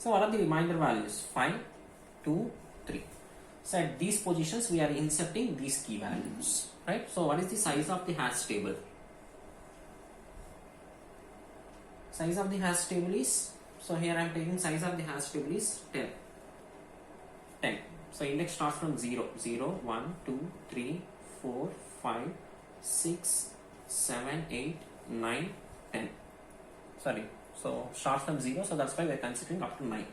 So what are the remainder values? 5, 2, 3. So at these positions we are inserting these key values, right? So what is the size of the hash table? Size of the hash table is, so here I am taking size of the hash table is 10. 10. So index starts from 0. 0, 1, 2, 3, 4, 5, 6, 7, 8, 9, 10. Sorry. So starts from 0. So that's why we are considering up to 9.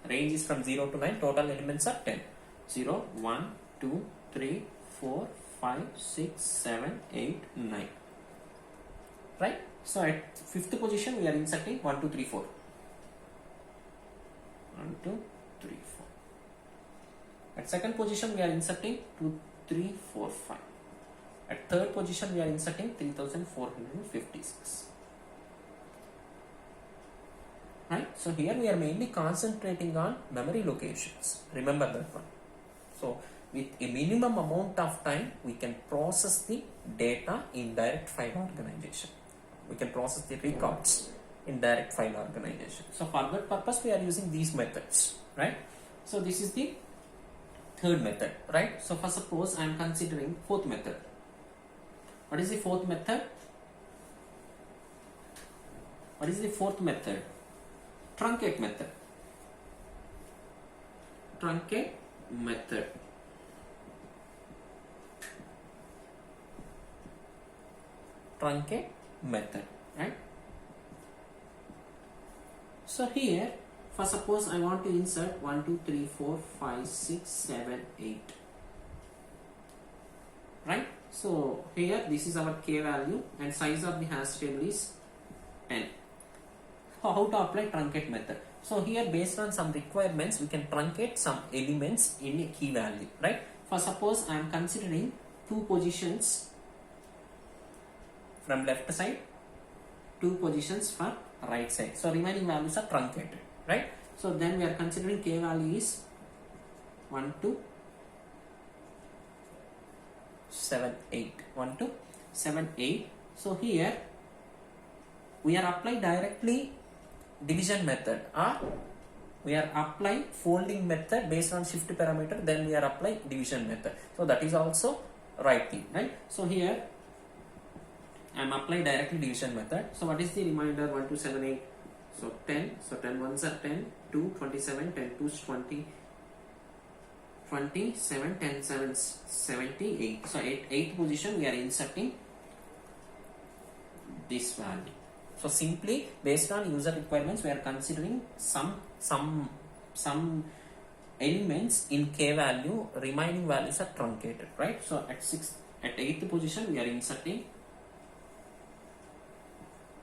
Range is from 0 to 9. Total elements are 10. 0, 1, 2, 3, 4, 5, 6, 7, 8, 9. Right? So at fifth position we are inserting 1, 2, 3, 4. 1, 2, 3, 4. At second position we are inserting 2, 3, 4, 5. At third position we are inserting 3456. Right? So here we are mainly concentrating on memory locations. Remember that one. So with a minimum amount of time we can process the data in direct file organization. We can process the records in direct file organization. So for that purpose we are using these methods, right? So this is the third method, right? So for suppose I am considering fourth method. What is the fourth method? What is the fourth method? Truncate method. Truncate method. Truncate method, right? So here, for suppose I want to insert 1, 2, 3, 4, 5, 6, 7, 8. Right? So here this is our k value and size of the hash table is 10. So how to apply truncate method? So here based on some requirements we can truncate some elements in a key value, right? For suppose I am considering two positions from left side, two positions for right side. So remaining values are truncated, right? So then we are considering k value is 1 to 7, 8. 1 to 7, 8. So here we are applying directly division method or we are applying folding method based on shift parameter, then we are applying division method. So that is also right thing, right? So here I am applying directly division method. So what is the remainder? 1, 2, 7, 8. So 10. So 10 ones are 10. 2, 27. 10 2s 20. 27. 10 7s 78. So at 8th position we are inserting this value. So simply based on user requirements we are considering some elements in k value, remaining values are truncated, right? So at 8th position we are inserting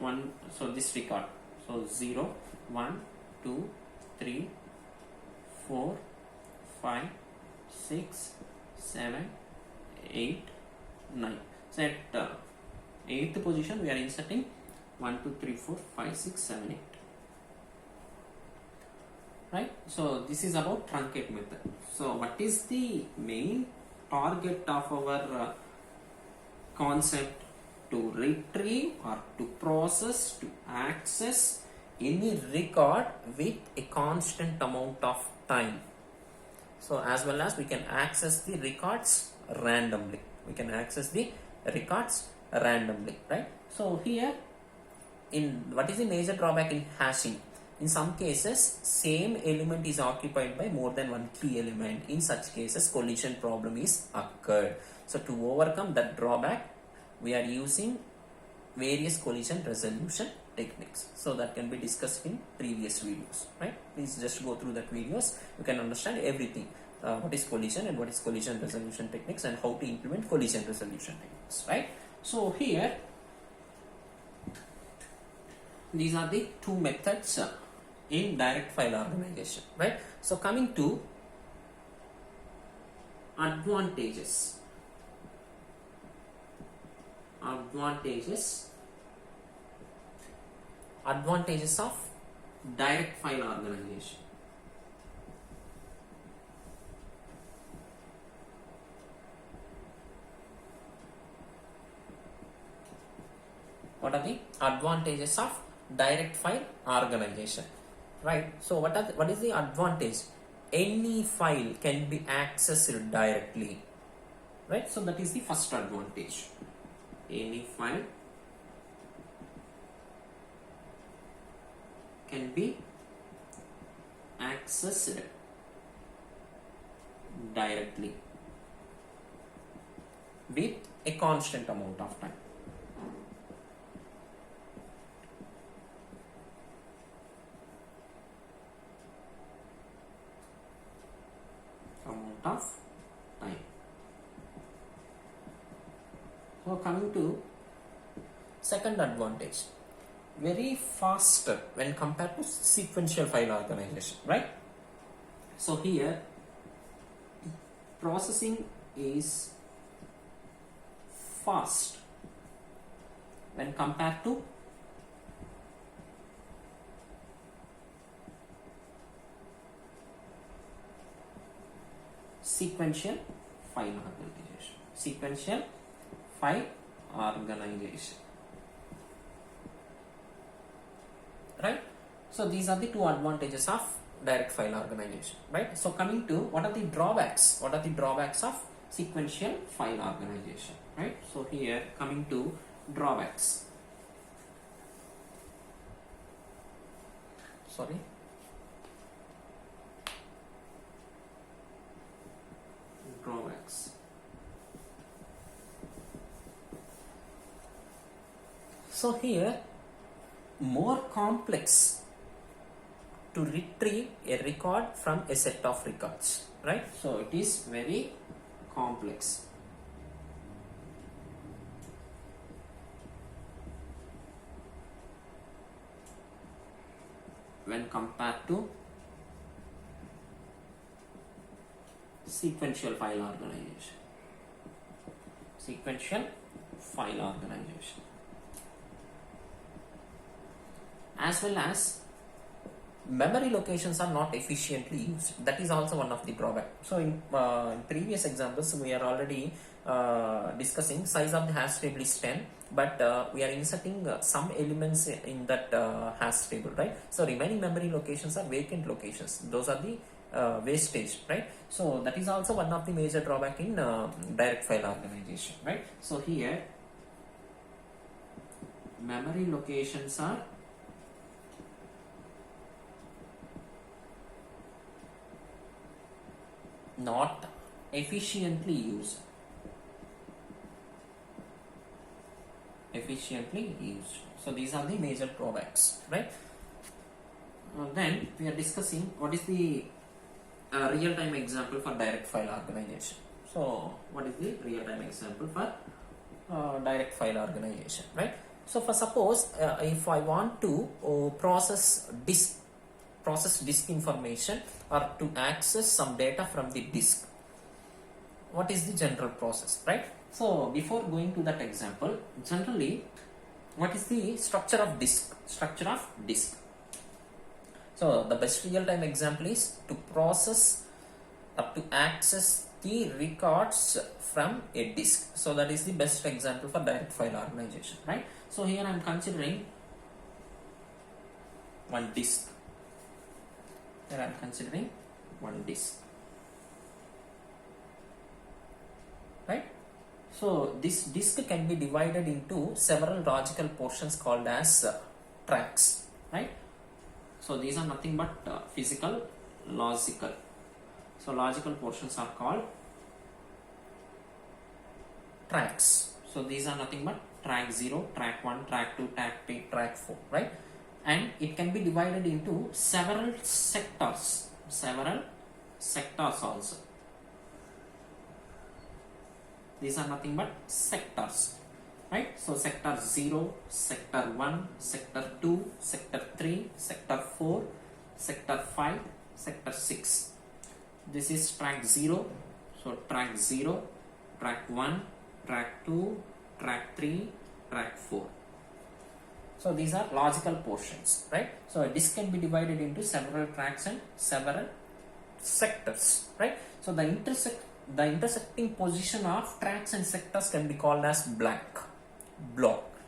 1, so this record, so 0, 1, 2, 3, 4, 5, 6, 7, 8, 9. So at 8th position we are inserting 1, 2, 3, 4, 5, 6, 7, 8. Right? So this is about truncate method. So what is the main target of our concept? To retrieve or to process, to access any record with a constant amount of time. So as well as we can access the records randomly. We can access the records randomly, right? So here, in what is the major drawback in hashing? In some cases, same element is occupied by more than one key element. In such cases, collision problem is occurred. So to overcome that drawback, we are using various collision resolution techniques. So that can be discussed in previous videos, right? Please just go through that videos. You can understand everything. What is collision and what is collision resolution techniques and how to implement collision resolution techniques, right? So here, these are the two methods in direct file organization, right? So coming to advantages. Advantages of direct file organization. What are the advantages of direct file organization? right? So what is the advantage? Any file can be accessed directly, right? So that is the first advantage. Any file can be accessed directly with a constant amount of time. amount of time. So coming to Second advantage, very faster when compared to sequential file organization, right? so here processing is fast when compared to sequential file organization. Sequential file organization. Right? So these are the two advantages of direct file organization, right? So coming to what are the drawbacks? What are the drawbacks of sequential file organization? Right? So here coming to drawbacks. Sorry. Drawbacks. So here, more complex to retrieve a record from a set of records, right? So it is very complex. When compared to sequential file organization. Sequential file organization. As well as memory locations are not efficiently used. That is also one of the drawbacks. So in previous examples, we are already discussing size of the hash table is 10, but we are inserting some elements in that hash table, right? So remaining memory locations are vacant locations. Those are the wastage, right? So that is also one of the major drawback in direct file organization, right? so here memory locations are not efficiently used. So these are the major drawbacks, right? then we are discussing what is the real-time example for direct file organization. So what is the real-time example for Direct file organization, right? So for suppose if I want to process disk information or to access some data from the disk, what is the general process, right? So before going to that example, generally What is the structure of disk? So the best real-time example is to process or to access the records from a disk. So that is the best example for direct file organization, right? So here I am considering one disk. Here I am considering one disk. Right? So this disk can be divided into several logical portions called as tracks, right? So these are nothing but physical, logical. So logical portions are called tracks. So these are nothing but track 0, track 1, track 2, track 3, Track 4, right? and it can be divided into several sectors also. These are nothing but sectors, right? So sector 0, sector 1, sector 2, sector 3, sector 4, sector 5, sector 6. This is track 0. So track 0, track 1, track 2, track 3, track 4. So these are logical portions, right? So a disk can be divided into several tracks and several sectors, right? So the intersecting position of tracks and sectors can be called as block,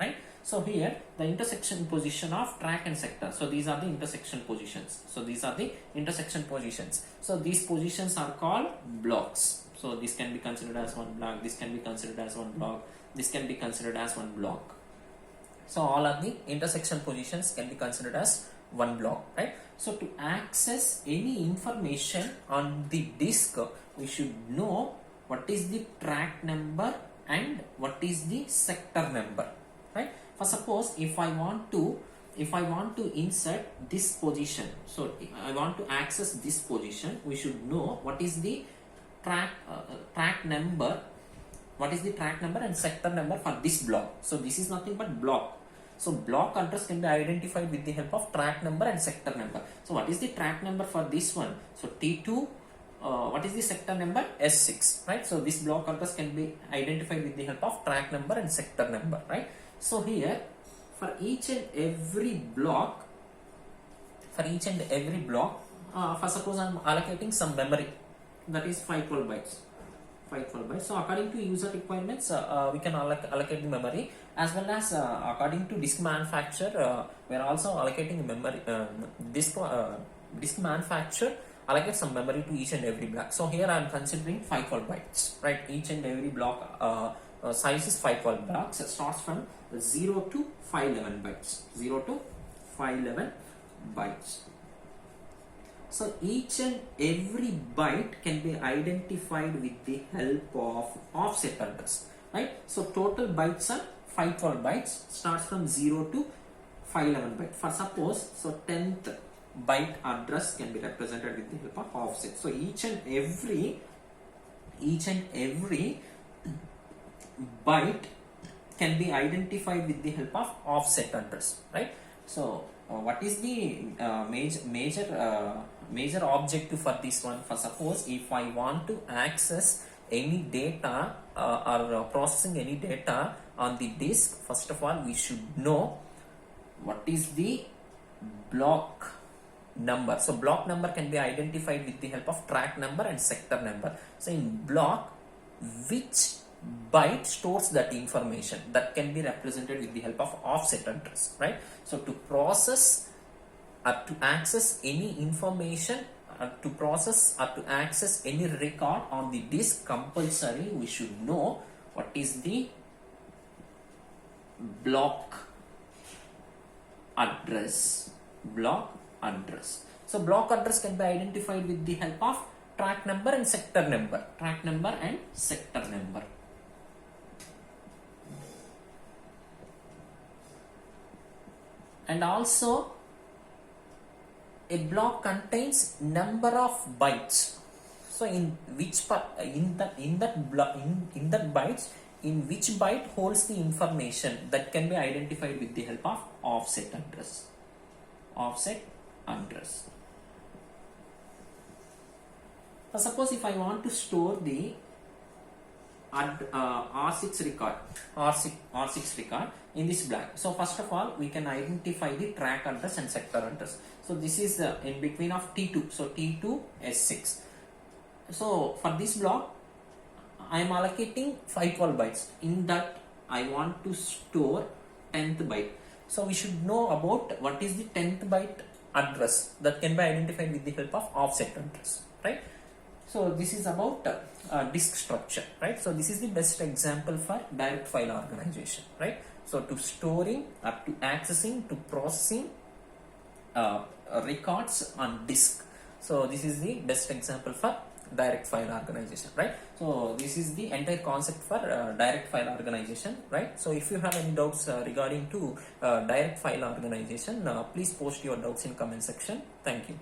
right? So here the intersection position of track and sector. So these are the intersection positions. So these are the intersection positions. So these positions are called blocks. So this can be considered as one block, this can be considered as one block, this can be considered as one block. So all of the intersection positions can be considered as one block, right? So to access any information on the disk, we should know what is the track number and what is the sector number, right? For suppose if I want to insert this position, so I want to access this position, we should know what is the track number, what is the track number and sector number for this block. So this is nothing but block. So block address can be identified with the help of track number and sector number. So what is the track number for this one? So T2. What is the sector number? S6, right? So this block address can be identified with the help of track number and sector number, right? So here for each and every block, for suppose I am allocating some memory, that is 512 bytes. 512 bytes. So according to user requirements, we can allocate the memory, as well as according to disk manufacturer, we are also allocating memory. Disk manufacturer allocate some memory to each and every block. So here I am considering 512 bytes, right? Each and every block size is 512 blocks. It starts from 0 to 511 bytes. 0 to 511 bytes. So each and every byte can be identified with the help of offset address, right? So total bytes are 512 bytes, starts from 0 to 511 byte. For suppose, so 10th byte address can be represented with the help of offset. So each and every byte can be identified with the help of offset address, right? So what is the major objective for this one? For suppose if I want to access any data or processing any data on the disk, first of all we should know what is the block number. So block number can be identified with the help of track number and sector number. So in block, which byte stores that information, that can be represented with the help of offset address, right? So to process or to access any information, to process or to access any record on the disk, compulsory we should know what is the block address. So block address can be identified with the help of track number and sector number. And also a block contains number of bytes. So in which part, in that bytes, in which byte holds the information, that can be identified with the help of offset address. So suppose if I want to store the R6 record in this block. So first of all we can identify the track address and sector address. So this is in between of T2. So T2 S6. So for this block I am allocating 512 bytes. In that I want to store 10th byte. So we should know about what is the 10th byte address, that can be identified with the help of offset address, right? So this is about disk structure, right? So this is the best example for direct file organization, right? So to storing, up to accessing, to processing records on disk. So this is the best example for direct file organization, right? So this is the entire concept for direct file organization, right? So if you have any doubts regarding to direct file organization, please post your doubts in comment section. Thank you.